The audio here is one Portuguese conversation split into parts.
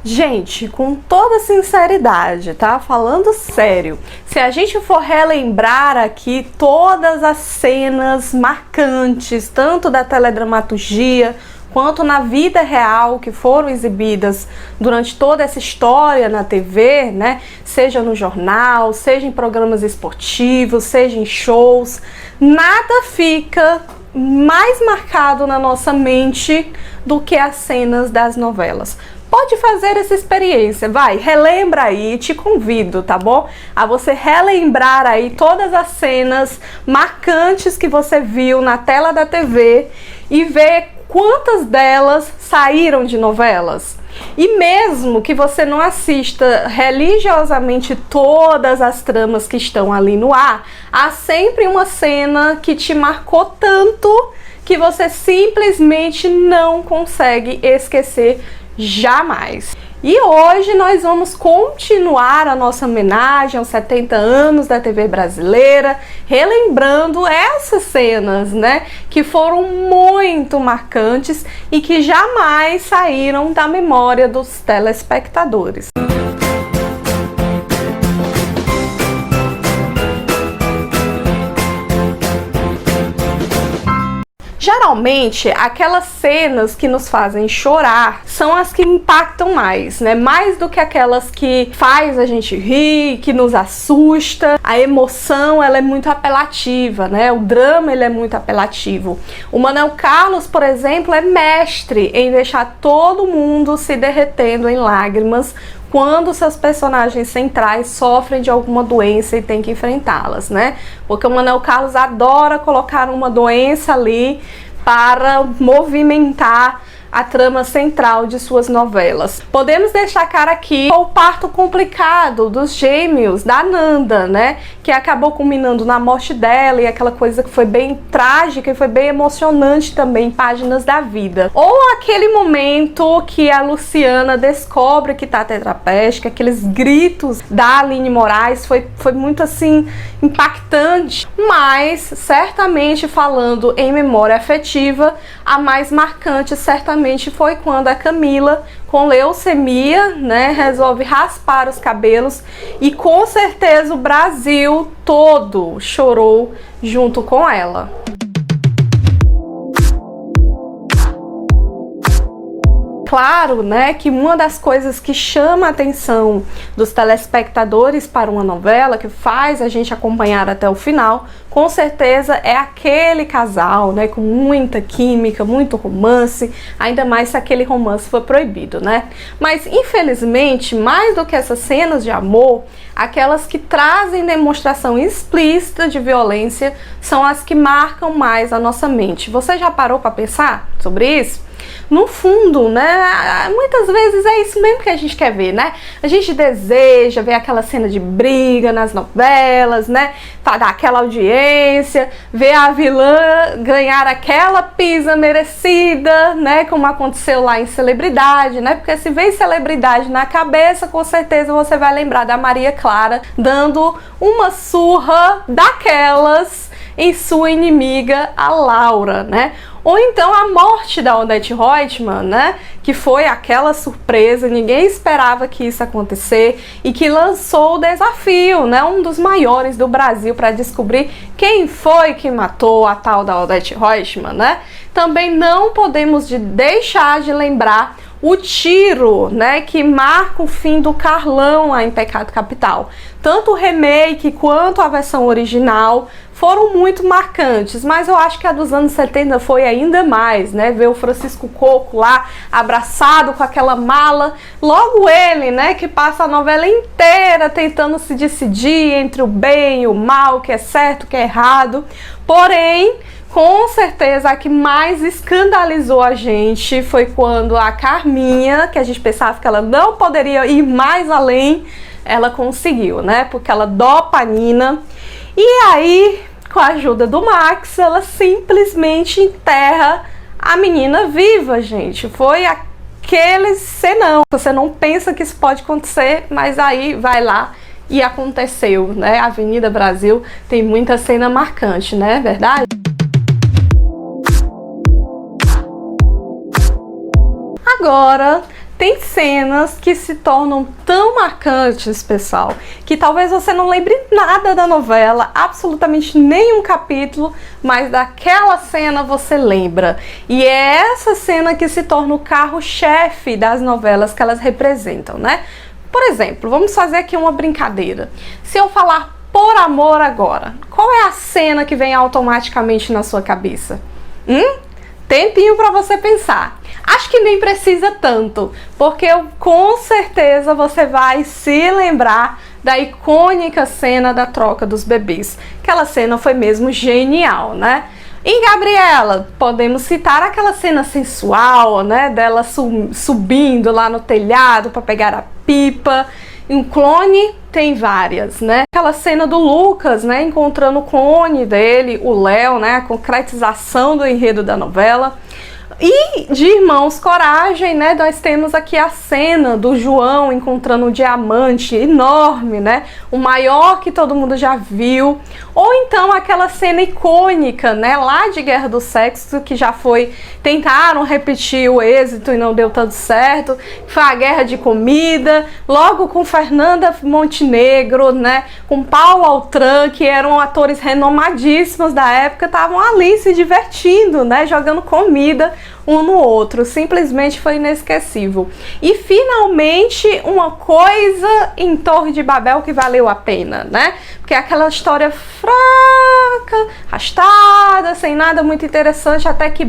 Gente, com toda sinceridade, tá? Falando sério, se a gente for relembrar aqui todas as cenas marcantes, tanto da teledramaturgia quanto na vida real, que foram exibidas durante toda essa história na TV, né? Seja no jornal, seja em programas esportivos, seja em shows, nada fica mais marcado na nossa mente do que as cenas das novelas. Pode fazer essa experiência, vai, relembra aí, te convido, tá bom? A você relembrar aí todas as cenas marcantes que você viu na tela da TV e ver quantas delas saíram de novelas. E mesmo que você não assista religiosamente todas as tramas que estão ali no ar, há sempre uma cena que te marcou tanto que você simplesmente não consegue esquecer jamais. E hoje nós vamos continuar a nossa homenagem aos 70 anos da TV brasileira, relembrando essas cenas, né, que foram muito marcantes e que jamais saíram da memória dos telespectadores. Geralmente, aquelas cenas que nos fazem chorar são as que impactam mais, né? Mais do que aquelas que faz a gente rir, que nos assusta. A emoção, ela é muito apelativa, né? O drama, ele é muito apelativo. O Manuel Carlos, por exemplo, é mestre em deixar todo mundo se derretendo em lágrimas quando seus personagens centrais sofrem de alguma doença e tem que enfrentá-las, né? Porque o Manuel Carlos adora colocar uma doença ali para movimentar a trama central de suas novelas. Podemos destacar aqui o parto complicado dos gêmeos da Nanda, né? Que acabou culminando na morte dela e aquela coisa que foi bem trágica e foi bem emocionante também em Páginas da Vida. Ou aquele momento que a Luciana descobre que tá tetraplégica, aqueles gritos da Aline Moraes, foi muito assim impactante, mas certamente falando em memória afetiva, a mais marcante certamente foi quando a Camila, com leucemia, né, resolve raspar os cabelos e com certeza o Brasil todo chorou junto com ela. Claro, né, que uma das coisas que chama a atenção dos telespectadores para uma novela, que faz a gente acompanhar até o final, com certeza é aquele casal, né, com muita química, muito romance, ainda mais se aquele romance for proibido, né? Mas, infelizmente, mais do que essas cenas de amor, aquelas que trazem demonstração explícita de violência são as que marcam mais a nossa mente. Você já parou para pensar sobre isso? No fundo, né, muitas vezes é isso mesmo que a gente quer ver, né? A gente deseja ver aquela cena de briga nas novelas, né? Dar aquela audiência, ver a vilã ganhar aquela pisa merecida, né? Como aconteceu lá em Celebridade, né? Porque se vem Celebridade na cabeça, com certeza você vai lembrar da Maria Clara dando uma surra daquelas em sua inimiga, a Laura, né? Ou então a morte da Odete Roitman, né? Que foi aquela surpresa, ninguém esperava que isso acontecer e que lançou o desafio, né? Um dos maiores do Brasil para descobrir quem foi que matou a tal da Odete Roitman, né? Também não podemos deixar de lembrar o tiro, né, que marca o fim do Carlão lá em Pecado Capital. Tanto o remake quanto a versão original foram muito marcantes, mas eu acho que a dos anos 70 foi ainda mais, né? Ver o Francisco Coco lá abraçado com aquela mala, logo ele, né, que passa a novela inteira tentando se decidir entre o bem e o mal, o que é certo, o que é errado. Porém, com certeza a que mais escandalizou a gente foi quando a Carminha, que a gente pensava que ela não poderia ir mais além, ela conseguiu, né? Porque ela dopa a Nina e aí, com a ajuda do Max, ela simplesmente enterra a menina viva, gente. Foi aquele cenão. Você não pensa que isso pode acontecer, mas aí vai lá e aconteceu, né? A Avenida Brasil tem muita cena marcante, né? Verdade? Agora, Tem cenas que se tornam tão marcantes, pessoal, que talvez você não lembre nada da novela, absolutamente nenhum capítulo, mas daquela cena você lembra. E é essa cena que se torna o carro-chefe das novelas que elas representam, né? Por exemplo, vamos fazer aqui uma brincadeira. Se eu falar Por Amor agora, qual é a cena que vem automaticamente na sua cabeça? Tempinho para você pensar. Acho que nem precisa tanto, porque com certeza você vai se lembrar da icônica cena da troca dos bebês. Aquela cena foi mesmo genial, né? Em Gabriela, podemos citar aquela cena sensual, né? Dela subindo lá no telhado para pegar a pipa. Em Clone tem várias, né? Aquela cena do Lucas, né? Encontrando o clone dele, o Léo, né? A concretização do enredo da novela. E de Irmãos Coragem, né, nós temos aqui a cena do João encontrando um diamante enorme, né, o maior que todo mundo já viu. Ou então aquela cena icônica, né, lá de Guerra do Sexo, que já foi, tentaram repetir o êxito e não deu tanto certo, foi a Guerra de Comida, logo com Fernanda Montenegro, né, com Paulo Altran, que eram atores renomadíssimos da época, estavam ali se divertindo, né, jogando comida um no outro, simplesmente foi inesquecível. E finalmente uma coisa em Torre de Babel que valeu a pena, né? Porque aquela história fraca, arrastada, sem nada muito interessante, até que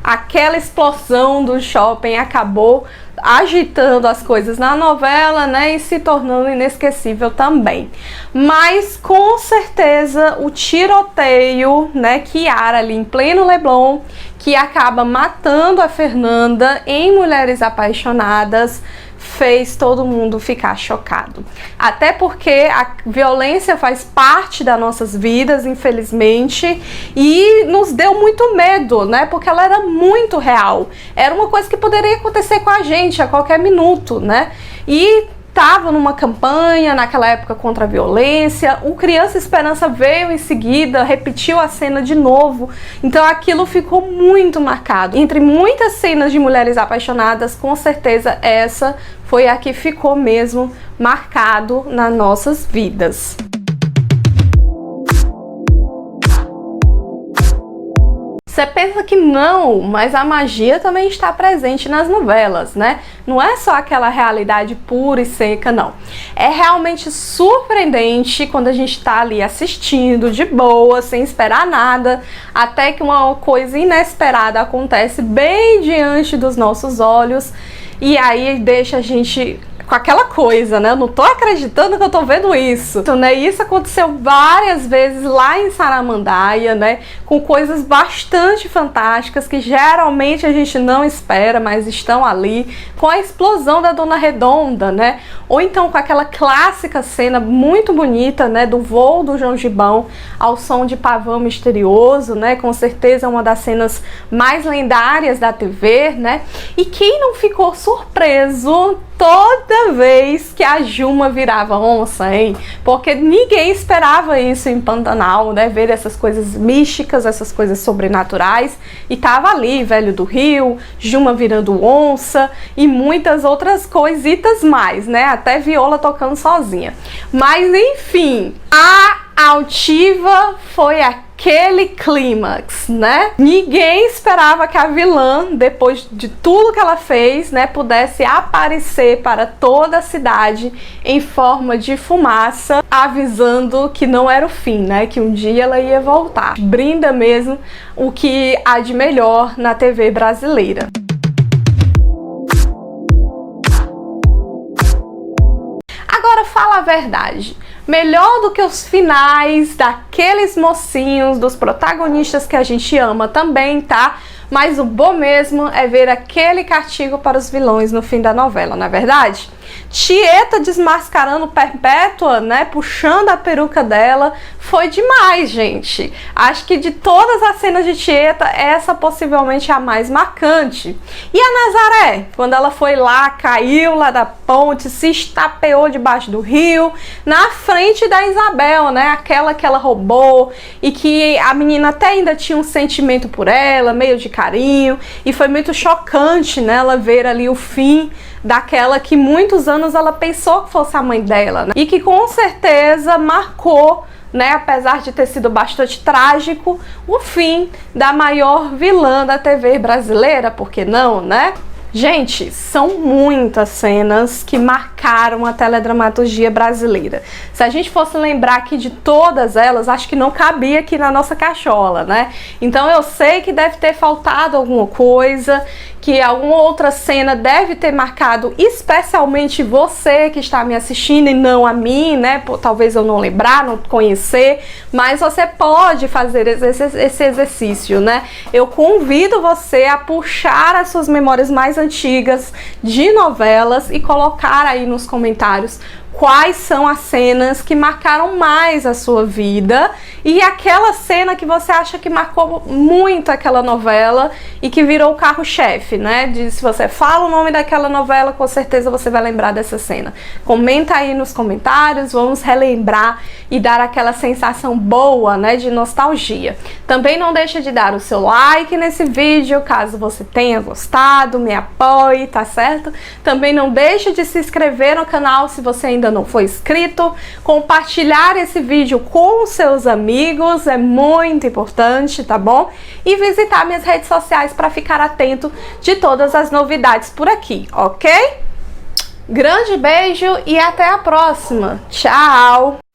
aquela explosão do shopping acabou agitando as coisas na novela, né, e se tornando inesquecível também. Mas com certeza o tiroteio, né, Kiara ali em pleno Leblon, que acaba matando a Fernanda em Mulheres Apaixonadas, fez todo mundo ficar chocado. Até porque a violência faz parte das nossas vidas, infelizmente, e nos deu muito medo, né? Porque ela era muito real. Era uma coisa que poderia acontecer com a gente a qualquer minuto, né? E estava numa campanha naquela época contra a violência, o Criança Esperança veio em seguida, repetiu a cena de novo, então aquilo ficou muito marcado. Entre muitas cenas de Mulheres Apaixonadas, com certeza essa foi a que ficou mesmo marcado nas nossas vidas. Você pensa que não, mas a magia também está presente nas novelas, né? Não é só aquela realidade pura e seca, não. É realmente surpreendente quando a gente está ali assistindo de boa, sem esperar nada, até que uma coisa inesperada acontece bem diante dos nossos olhos e aí deixa a gente com aquela coisa, né? Eu não tô acreditando que eu tô vendo isso. Então, né? Isso aconteceu várias vezes lá em Saramandaia, né? Com coisas bastante fantásticas que geralmente a gente não espera, mas estão ali. Com a explosão da Dona Redonda, né? Ou então com aquela clássica cena muito bonita, né? Do voo do João Gibão ao som de Pavão Misterioso, né? Com certeza é uma das cenas mais lendárias da TV, né? E quem não ficou surpreso toda vez que a Juma virava onça, hein? Porque ninguém esperava isso em Pantanal, né? Ver essas coisas místicas, essas coisas sobrenaturais. E tava ali, Velho do Rio, Juma virando onça e muitas outras coisitas mais, né? Até viola tocando sozinha. Mas enfim, a altiva foi aquele clímax, né? Ninguém esperava que a vilã, depois de tudo que ela fez, né, pudesse aparecer para toda a cidade em forma de fumaça, avisando que não era o fim, né? Que um dia ela ia voltar. Brinda mesmo o que há de melhor na TV brasileira. Agora fala a verdade. Melhor do que os finais daqueles mocinhos, dos protagonistas que a gente ama também, tá? Mas o bom mesmo é ver aquele castigo para os vilões no fim da novela, não é verdade? Tieta desmascarando Perpétua, né, puxando a peruca dela, foi demais, gente. Acho que de todas as cenas de Tieta, essa possivelmente é a mais marcante. E a Nazaré, quando ela foi lá, caiu lá da ponte, se estapeou debaixo do rio, na frente da Isabel, né, aquela que ela roubou e que a menina até ainda tinha um sentimento por ela, meio de carinho, e foi muito chocante, né, ela ver ali o fim daquela que muitos anos ela pensou que fosse a mãe dela, né? E que com certeza marcou, né, apesar de ter sido bastante trágico, o fim da maior vilã da TV brasileira, por que não, né? Gente, são muitas cenas que marcaram a teledramaturgia brasileira. Se a gente fosse lembrar aqui de todas elas, acho que não cabia aqui na nossa cachola, né? Então eu sei que deve ter faltado alguma coisa, que alguma outra cena deve ter marcado especialmente você que está me assistindo e não a mim, né? Talvez eu não lembrar, não conhecer, mas você pode fazer esse exercício, né? Eu convido você a puxar as suas memórias mais antigas de novelas e colocar aí nos comentários quais são as cenas que marcaram mais a sua vida e aquela cena que você acha que marcou muito aquela novela e que virou o carro-chefe, né? Se você fala o nome daquela novela, com certeza você vai lembrar dessa cena. Comenta aí nos comentários, vamos relembrar e dar aquela sensação boa, né, de nostalgia. Também não deixa de dar o seu like nesse vídeo, caso você tenha gostado, me apoie, tá certo? Também não deixe de se inscrever no canal se você ainda não for inscrito, compartilhar esse vídeo com seus amigos, é muito importante, tá bom? E visitar minhas redes sociais para ficar atento de todas as novidades por aqui, ok? Grande beijo e até a próxima. Tchau!